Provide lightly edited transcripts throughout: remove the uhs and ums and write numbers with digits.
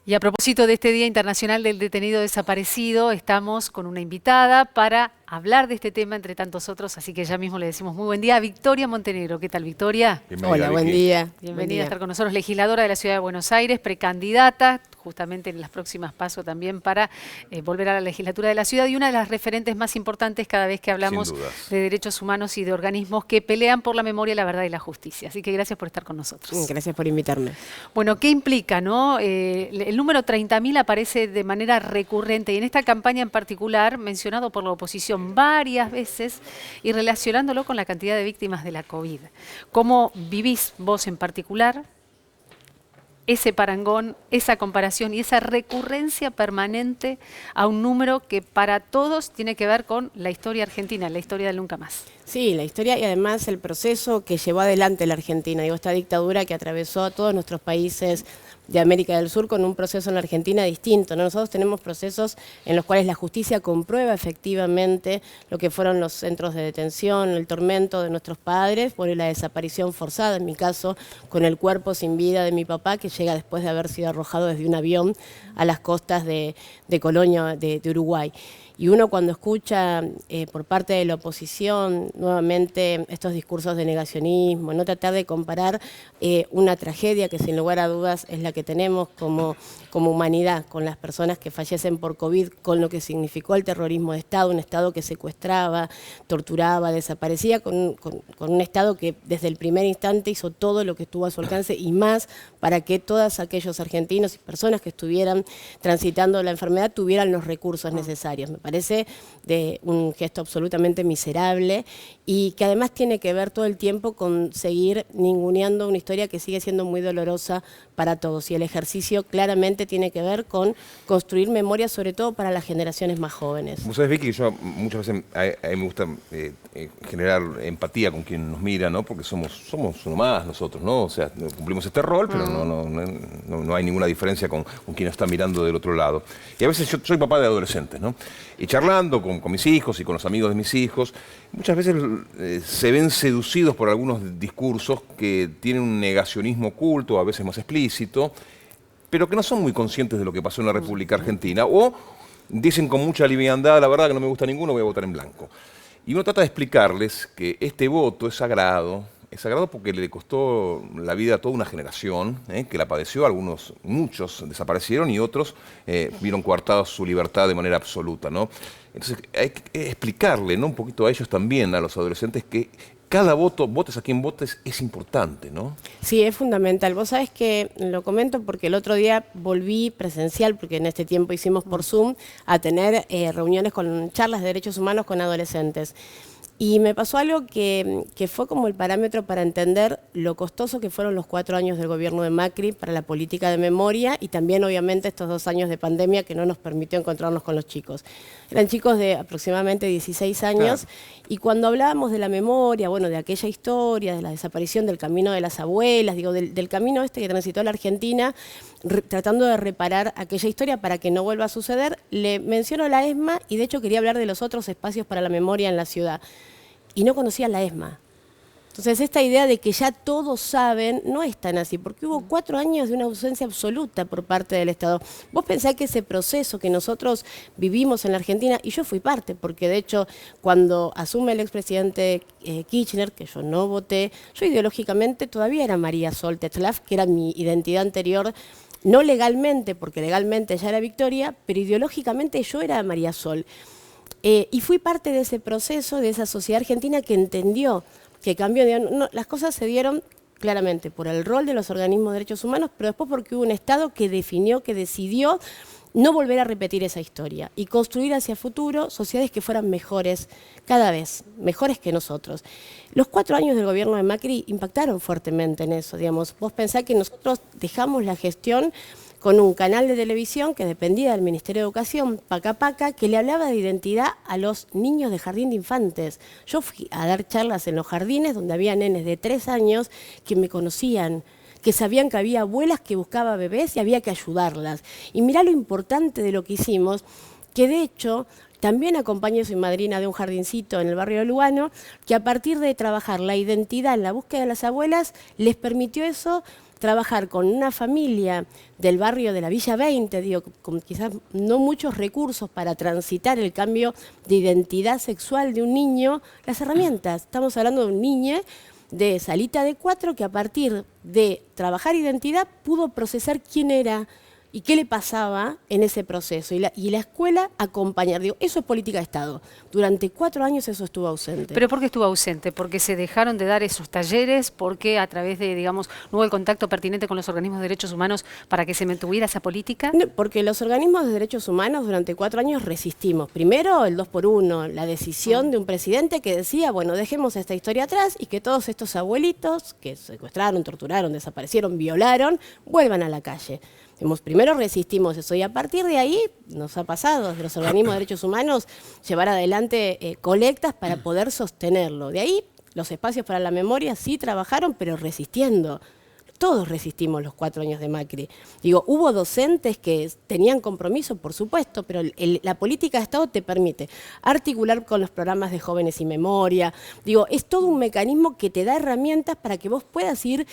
Y a propósito de este Día Internacional del Detenido Desaparecido, estamos con una invitada para hablar de este tema entre tantos otros, así que ya mismo le decimos muy buen día a Victoria Montenegro. ¿Qué tal, Victoria? Bienvenida, Hola, buen Vicky. día. Buen Bienvenida a día. estar con nosotros, legisladora de la Ciudad de Buenos Aires, precandidata justamente en las próximas pasos también para volver a la legislatura de la ciudad y una de las referentes más importantes cada vez que Sin hablamos dudas. de derechos humanos y de organismos que pelean por la memoria, la verdad y la justicia. Así que gracias por estar con nosotros. Gracias por invitarme. Bueno, ¿qué implica, no? El número 30.000 aparece de manera recurrente y en esta campaña en particular, mencionado por la oposición varias veces y relacionándolo con la cantidad de víctimas de la COVID. ¿Cómo vivís vos en particular ese parangón, esa comparación y esa recurrencia permanente a un número que para todos tiene que ver con la historia argentina, la historia del nunca más? Sí, la historia y además el proceso que llevó adelante la Argentina, digo, esta dictadura que atravesó a todos nuestros países de América del Sur con un proceso en la Argentina distinto, ¿no? Nosotros tenemos procesos en los cuales la justicia comprueba efectivamente lo que fueron los centros de detención, el tormento de nuestros padres, por la desaparición forzada, en mi caso, con el cuerpo sin vida de mi papá, que llega después de haber sido arrojado desde un avión a las costas de Colonia, de Uruguay. Y uno cuando escucha por parte de la oposición nuevamente estos discursos de negacionismo, no tratar de comparar una tragedia que sin lugar a dudas es la que tenemos como humanidad, con las personas que fallecen por COVID, con lo que significó el terrorismo de Estado, un Estado que secuestraba, torturaba, desaparecía, con un Estado que desde el primer instante hizo todo lo que estuvo a su alcance y más para que todos aquellos argentinos y personas que estuvieran transitando la enfermedad tuvieran los recursos necesarios. Me parece de un gesto absolutamente miserable y que además tiene que ver todo el tiempo con seguir ninguneando una historia que sigue siendo muy dolorosa para todos. Y el ejercicio claramente tiene que ver con construir memoria, sobre todo para las generaciones más jóvenes. Vos sabés, Vicky, que yo muchas veces a mí me gusta generar empatía con quien nos mira, ¿no? Porque somos uno más nosotros, ¿no? O sea, cumplimos este rol, pero no hay ninguna diferencia con quien está mirando del otro lado. Y a veces yo soy papá de adolescentes, ¿no? Y charlando con mis hijos y con los amigos de mis hijos, muchas veces se ven seducidos por algunos discursos que tienen un negacionismo oculto, a veces más explícito, pero que no son muy conscientes de lo que pasó en la República Argentina, o dicen con mucha liviandad, la verdad que no me gusta ninguno, voy a votar en blanco. Y uno trata de explicarles que este voto es sagrado porque le costó la vida a toda una generación, que la padeció, muchos desaparecieron y otros vieron coartada su libertad de manera absoluta, ¿no? Entonces hay que explicarle, ¿no? Un poquito a ellos también, a los adolescentes, que cada voto, votes a quien votes, es importante, ¿no? Sí, es fundamental. Vos sabés que lo comento porque el otro día volví presencial, porque en este tiempo hicimos por Zoom, a tener reuniones con charlas de derechos humanos con adolescentes. Y me pasó algo que fue como el parámetro para entender lo costoso que fueron los 4 años del gobierno de Macri para la política de memoria y también obviamente estos 2 años de pandemia que no nos permitió encontrarnos con los chicos. Eran chicos de aproximadamente 16 años, claro. Y cuando hablábamos de la memoria, bueno, de aquella historia, de la desaparición del camino de las abuelas, digo, del camino este que transitó la Argentina, tratando de reparar aquella historia para que no vuelva a suceder, le menciono la ESMA y de hecho quería hablar de los otros espacios para la memoria en la ciudad. Y no conocían la ESMA. Entonces esta idea de que ya todos saben no es tan así, porque hubo 4 años de una ausencia absoluta por parte del Estado. Vos pensás que ese proceso que nosotros vivimos en la Argentina, y yo fui parte, porque de hecho cuando asume el expresidente Kirchner, que yo no voté, yo ideológicamente todavía era María Sol Tetzlaff, que era mi identidad anterior, no legalmente, porque legalmente ya era Victoria, pero ideológicamente yo era María Sol. Y fui parte de ese proceso, de esa sociedad argentina que entendió que cambió. Las cosas se dieron claramente por el rol de los organismos de derechos humanos, pero después porque hubo un Estado que definió, que decidió no volver a repetir esa historia y construir hacia futuro sociedades que fueran mejores, cada vez mejores que nosotros. Los 4 años del gobierno de Macri impactaron fuertemente en eso, digamos. Vos pensás que nosotros dejamos la gestión con un canal de televisión que dependía del Ministerio de Educación, Paca Paca, que le hablaba de identidad a los niños de jardín de infantes. Yo fui a dar charlas en los jardines donde había nenes de 3 años que me conocían, que sabían que había abuelas que buscaban bebés y había que ayudarlas. Y mirá lo importante de lo que hicimos, que de hecho también acompañé, soy madrina de un jardincito en el barrio de Lugano, que a partir de trabajar la identidad en la búsqueda de las abuelas, les permitió eso trabajar con una familia del barrio de la Villa 20, digo, con quizás no muchos recursos para transitar el cambio de identidad sexual de un niño, las herramientas. Estamos hablando de un niño de salita de 4 que a partir de trabajar identidad pudo procesar quién era y qué le pasaba en ese proceso. Y la escuela acompañar. Digo, eso es política de Estado. Durante 4 años eso estuvo ausente. ¿Pero por qué estuvo ausente? ¿Porque se dejaron de dar esos talleres? ¿Porque a través de, digamos, no hubo el contacto pertinente con los organismos de derechos humanos para que se mantuviera esa política? No, porque los organismos de derechos humanos durante 4 años resistimos. Primero, el 2x1, la decisión de un presidente que decía, bueno, dejemos esta historia atrás y que todos estos abuelitos que secuestraron, torturaron, desaparecieron, violaron, vuelvan a la calle. Primero resistimos eso y a partir de ahí nos ha pasado desde los organismos de derechos humanos llevar adelante colectas para poder sostenerlo. De ahí los espacios para la memoria sí trabajaron, pero resistiendo. Todos resistimos los 4 años de Macri. Digo, hubo docentes que tenían compromiso, por supuesto, pero la política de Estado te permite articular con los programas de jóvenes y memoria. Digo, es todo un mecanismo que te da herramientas para que vos puedas ir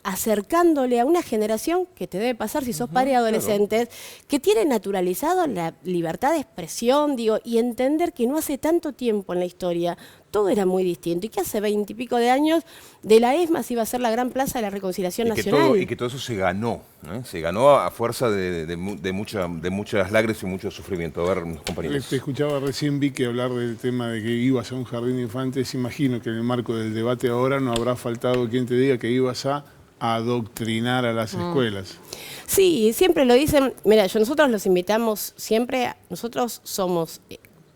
acercándole a una generación que te debe pasar si sos padre de adolescentes, que tiene naturalizado la libertad de expresión, digo, y entender que no hace tanto tiempo en la historia todo era muy distinto. Y que hace 20 y pico de años de la ESMA se iba a ser la gran plaza de la reconciliación nacional. Y que todo eso se ganó, ¿eh? Se ganó a fuerza de muchas lágrimas y mucho sufrimiento. A ver, mis compañeros. Te escuchaba recién, Vicky, hablar del tema de que ibas a un jardín de infantes. Imagino que en el marco del debate ahora no habrá faltado quien te diga que ibas a adoctrinar a las escuelas. Sí, siempre lo dicen. Mira, nosotros los invitamos siempre, nosotros somos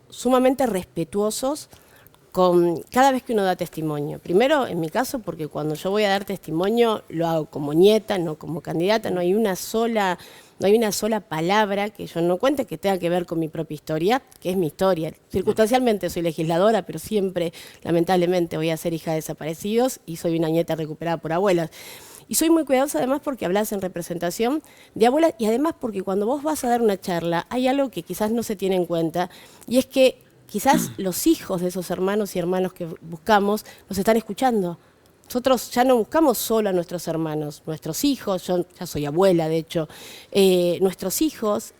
sumamente respetuosos con cada vez que uno da testimonio. Primero, en mi caso, porque cuando yo voy a dar testimonio lo hago como nieta, no como candidata, no hay una sola palabra que yo no cuente que tenga que ver con mi propia historia, que es mi historia. Circunstancialmente soy legisladora, pero siempre, lamentablemente, voy a ser hija de desaparecidos y soy una nieta recuperada por abuelas. Y soy muy cuidadosa además porque hablas en representación de abuelas y además porque cuando vos vas a dar una charla hay algo que quizás no se tiene en cuenta y es que quizás los hijos de esos hermanos y hermanas que buscamos nos están escuchando. Nosotros ya no buscamos solo a nuestros hermanos, nuestros hijos, yo ya soy abuela de hecho, nuestros hijos,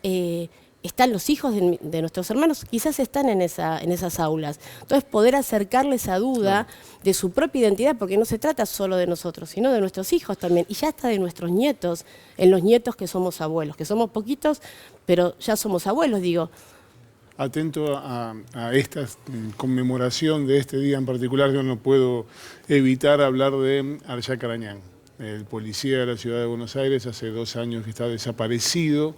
están los hijos de nuestros hermanos, quizás están en esas aulas. Entonces poder acercarles esa duda de su propia identidad, porque no se trata solo de nosotros, sino de nuestros hijos también, y ya hasta de nuestros nietos, en los nietos que somos abuelos, que somos poquitos, pero ya somos abuelos, digo. Atento a esta conmemoración de este día en particular, yo no puedo evitar hablar de Arshak Arañán, el policía de la ciudad de Buenos Aires, hace 2 años que está desaparecido.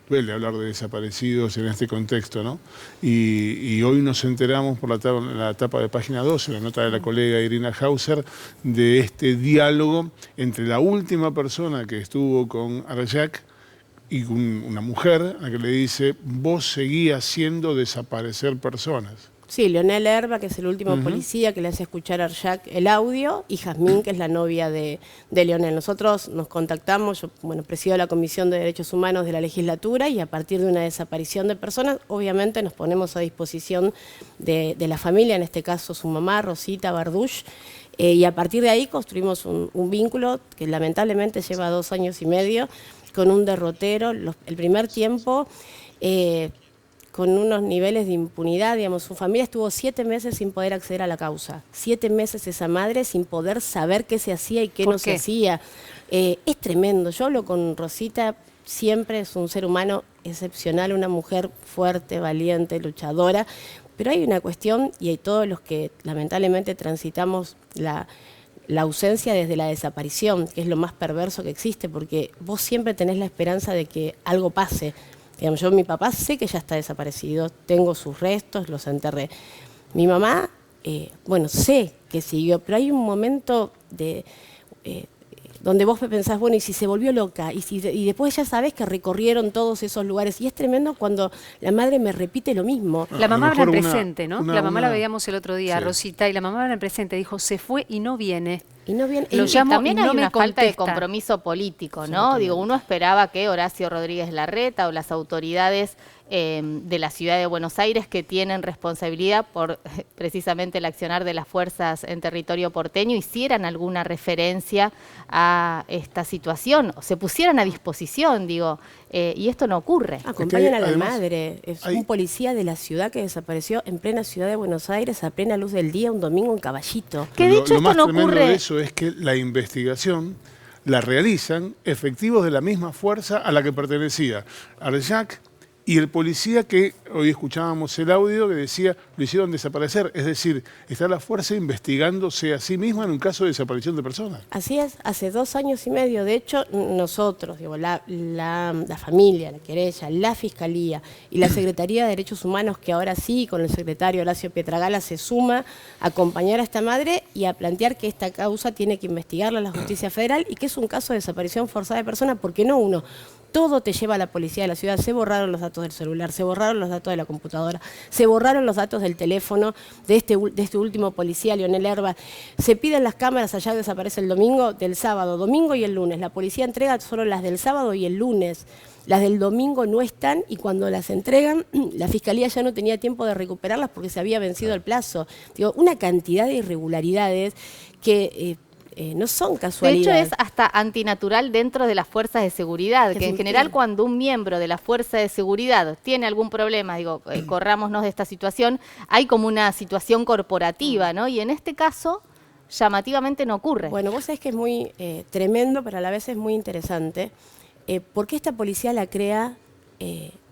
Duele hablar de desaparecidos en este contexto, ¿no? Y hoy nos enteramos por la tapa de página 12, la nota de la colega Irina Hauser, de este diálogo entre la última persona que estuvo con Arshak y una mujer a la que le dice, vos seguí haciendo desaparecer personas. Sí, Leonel Herba, que es el último policía que le hace escuchar a Arshak el audio, y Jazmín, que es la novia de Leonel. Nosotros nos contactamos, yo presido la Comisión de Derechos Humanos de la legislatura, y a partir de una desaparición de personas, obviamente nos ponemos a disposición de la familia, en este caso su mamá, Rosita Bardush, y a partir de ahí construimos un vínculo que lamentablemente lleva 2 años y medio, con un derrotero, el primer tiempo, con unos niveles de impunidad, digamos, su familia estuvo 7 meses sin poder acceder a la causa. 7 meses esa madre sin poder saber qué se hacía y qué no se hacía. Es tremendo. Yo hablo con Rosita, siempre es un ser humano excepcional, una mujer fuerte, valiente, luchadora, pero hay una cuestión, y hay todos los que lamentablemente transitamos la ausencia desde la desaparición, que es lo más perverso que existe, porque vos siempre tenés la esperanza de que algo pase. Digamos, yo, mi papá sé que ya está desaparecido, tengo sus restos, los enterré. Mi mamá, sé que siguió, pero hay un momento donde vos pensás, bueno, y si se volvió loca, y después ya sabés que recorrieron todos esos lugares, y es tremendo cuando la madre me repite lo mismo. La mamá habla en presente, ¿no? La mamá la veíamos el otro día, sí. Rosita, y la mamá habla en presente, dijo, se fue y no viene. Y no viene, Lo y llamo También y no hay me una falta de contesta. compromiso político, ¿no? Digo, uno esperaba que Horacio Rodríguez Larreta o las autoridades de la ciudad de Buenos Aires, que tienen responsabilidad por precisamente el accionar de las fuerzas en territorio porteño, hicieran alguna referencia a esta situación, o se pusieran a disposición, digo, y esto no ocurre. Acompañan a la además madre. Es hay- un policía de la ciudad que desapareció en plena ciudad de Buenos Aires a plena luz del día un domingo en Caballito. Que de hecho lo esto más no tremendo ocurre. de eso es que la investigación la realizan efectivos de la misma fuerza a la que pertenecía Arjac y el policía que hoy escuchábamos el audio que decía lo hicieron desaparecer. Es decir, está la fuerza investigándose a sí misma en un caso de desaparición de personas. Así es, hace 2 años y medio. De hecho, nosotros, digo, la familia, la querella, la Fiscalía y la Secretaría de Derechos Humanos, que ahora sí, con el secretario Horacio Pietragala, se suma a acompañar a esta madre y a plantear que esta causa tiene que investigarla la Justicia Federal y que es un caso de desaparición forzada de personas, porque no uno. Todo te lleva a la policía de la ciudad. Se borraron los datos del celular, se borraron los datos de la computadora, se borraron los datos del teléfono de este último policía, Leonel Herba. Se piden las cámaras, allá desaparece el domingo, del sábado, domingo y el lunes. La policía entrega solo las del sábado y el lunes. Las del domingo no están y cuando las entregan, la Fiscalía ya no tenía tiempo de recuperarlas porque se había vencido el plazo. Digo, una cantidad de irregularidades que no son De hecho, casualidades. es hasta antinatural dentro de las fuerzas de seguridad, Que que en se general entiende. cuando un miembro de la fuerza de seguridad tiene algún problema, digo, corrámonos de esta situación, hay como una situación corporativa, ¿no? Y en este caso, llamativamente no ocurre. Bueno, vos sabés que es muy tremendo, pero a la vez es muy interesante. ¿Por qué esta policía la crea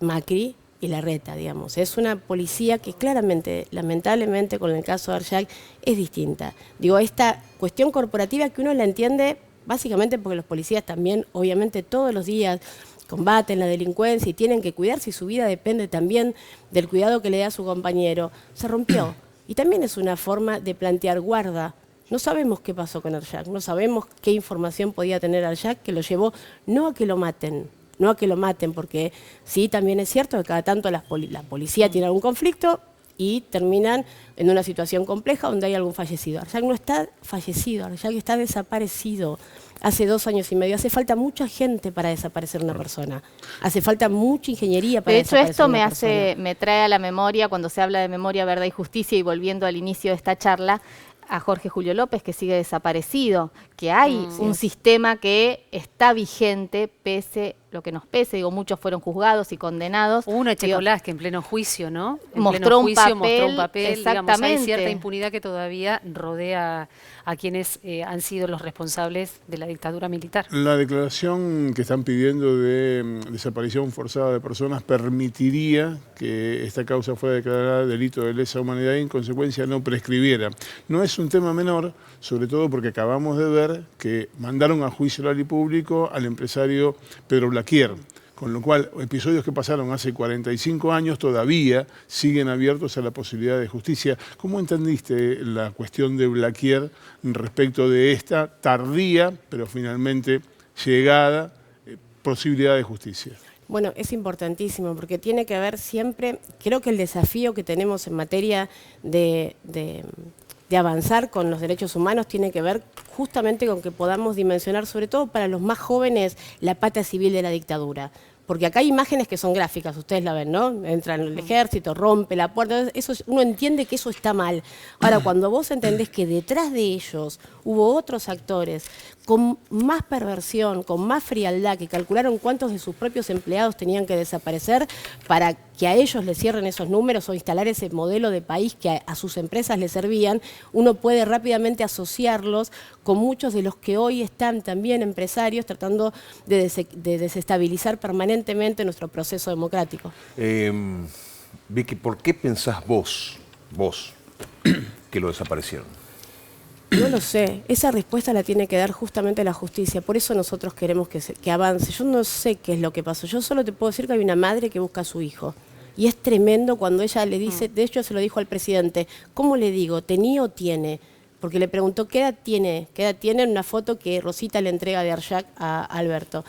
Macri y Larreta, digamos? Es una policía que claramente, lamentablemente, con el caso de Arjac, es distinta. Digo, esta cuestión corporativa que uno la entiende básicamente porque los policías también, obviamente, todos los días combaten la delincuencia y tienen que cuidarse y su vida depende también del cuidado que le da a su compañero. Se rompió. Y también es una forma de plantear guarda. No sabemos qué pasó con Arjac, no sabemos qué información podía tener Arjac que lo llevó no a que lo maten, no a que lo maten, porque sí, también es cierto que cada tanto la policía tiene algún conflicto y terminan en una situación compleja donde hay algún fallecido. Arjac no está fallecido, Arjac está desaparecido hace 2 años y medio. Hace falta mucha gente para desaparecer una persona. Hace falta mucha ingeniería para De hecho, desaparecer esto una persona. me trae a la memoria, cuando se habla de memoria, verdad y justicia, y volviendo al inicio de esta charla, a Jorge Julio López, que sigue desaparecido, que hay un sistema que está vigente, pese lo que nos pese, digo, muchos fueron juzgados y condenados. Hubo una Digo, Echecolás que en pleno juicio, ¿no? En Mostró pleno un juicio mostró papel, un papel, digamos, hay exactamente. cierta impunidad que todavía rodea a quienes han sido los responsables de la dictadura militar. La declaración que están pidiendo de desaparición forzada de personas permitiría que esta causa fuera declarada delito de lesa humanidad y en consecuencia no prescribiera. No es un tema menor, sobre todo porque acabamos de ver que mandaron a juicio oral y público al empresario Pedro Blaquier. Con lo cual, episodios que pasaron hace 45 años todavía siguen abiertos a la posibilidad de justicia. ¿Cómo entendiste la cuestión de Blaquier respecto de esta tardía, pero finalmente llegada, posibilidad de justicia? Bueno, es importantísimo porque tiene que ver siempre, creo que el desafío que tenemos en materia de avanzar con los derechos humanos tiene que ver justamente con que podamos dimensionar, sobre todo para los más jóvenes, la pata civil de la dictadura. Porque acá hay imágenes que son gráficas, ustedes la ven, ¿no? Entra en el ejército, rompe la puerta, eso uno entiende que eso está mal. Ahora, cuando vos entendés que detrás de ellos hubo otros actores con más perversión, con más frialdad, que calcularon cuántos de sus propios empleados tenían que desaparecer para que a ellos les cierren esos números o instalar ese modelo de país que a sus empresas les servían, uno puede rápidamente asociarlos con muchos de los que hoy están también empresarios tratando de desestabilizar permanentemente nuestro proceso democrático. Vicky, ¿por qué pensás vos, que lo desaparecieron? No lo sé, esa respuesta la tiene que dar justamente la justicia, por eso nosotros queremos que avance. Yo no sé qué es lo que pasó, yo solo te puedo decir que hay una madre que busca a su hijo. Y es tremendo cuando ella le dice, de hecho se lo dijo al presidente, ¿cómo le digo? ¿Tenía o tiene? Porque le preguntó qué edad tiene en una foto que Rosita le entrega de Arjac a Alberto.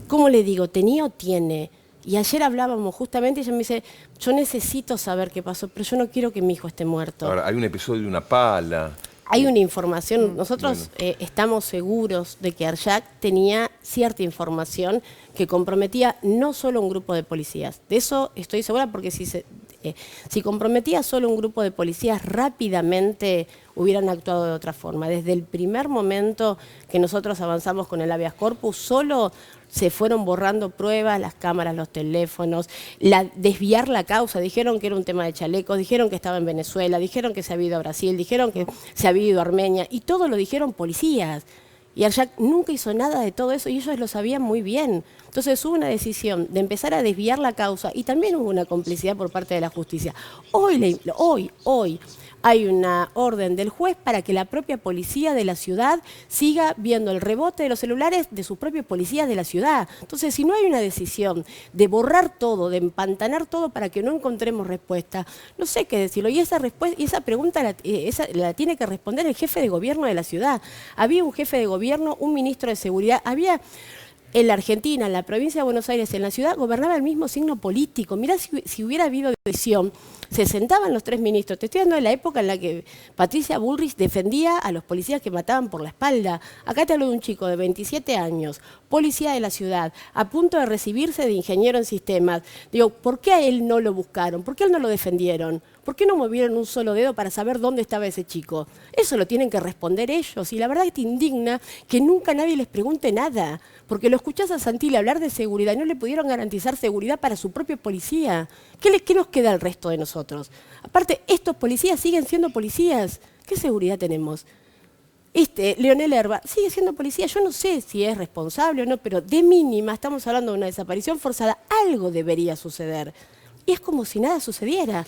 ¿Cómo le digo? ¿Tenía o tiene? Y ayer hablábamos justamente y ella me dice, yo necesito saber qué pasó, pero yo no quiero que mi hijo esté muerto. Ahora, hay un episodio de una pala. Hay una información, nosotros estamos seguros de que Arshak tenía cierta información que comprometía no solo a un grupo de policías. De eso estoy segura porque si comprometía solo un grupo de policías, rápidamente hubieran actuado de otra forma. Desde el primer momento que nosotros avanzamos con el habeas corpus, solo se fueron borrando pruebas, las cámaras, los teléfonos, desviar la causa. Dijeron que era un tema de chalecos, dijeron que estaba en Venezuela, dijeron que se había ido a Brasil, dijeron que se había ido a Armenia, y todo lo dijeron policías. Y Arshak nunca hizo nada de todo eso y ellos lo sabían muy bien. Entonces hubo una decisión de empezar a desviar la causa y también hubo una complicidad por parte de la justicia. Hoy hay una orden del juez para que la propia policía de la ciudad siga viendo el rebote de los celulares de sus propios policías de la ciudad. Entonces, si no hay una decisión de borrar todo, de empantanar todo para que no encontremos respuesta, no sé qué decirlo. Y esa pregunta la tiene que responder el jefe de gobierno de la ciudad. Había un jefe de gobierno, un ministro de seguridad, en la Argentina, en la provincia de Buenos Aires, en la ciudad, gobernaba el mismo signo político. Mirá si hubiera habido decisión, se sentaban los tres ministros. Te estoy hablando de la época en la que Patricia Bullrich defendía a los policías que mataban por la espalda. Acá te hablo de un chico de 27 años, policía de la ciudad, a punto de recibirse de ingeniero en sistemas. Digo, ¿por qué a él no lo buscaron? ¿Por qué a él no lo defendieron? ¿Por qué no movieron un solo dedo para saber dónde estaba ese chico? Eso lo tienen que responder ellos. Y la verdad que te indigna que nunca nadie les pregunte nada. Porque lo escuchás a Santilli hablar de seguridad y no le pudieron garantizar seguridad para su propia policía. ¿Qué nos queda al resto de nosotros? Aparte, estos policías siguen siendo policías. ¿Qué seguridad tenemos? Leonel Erba sigue siendo policía. Yo no sé si es responsable o no, pero de mínima estamos hablando de una desaparición forzada. Algo debería suceder. Y es como si nada sucediera.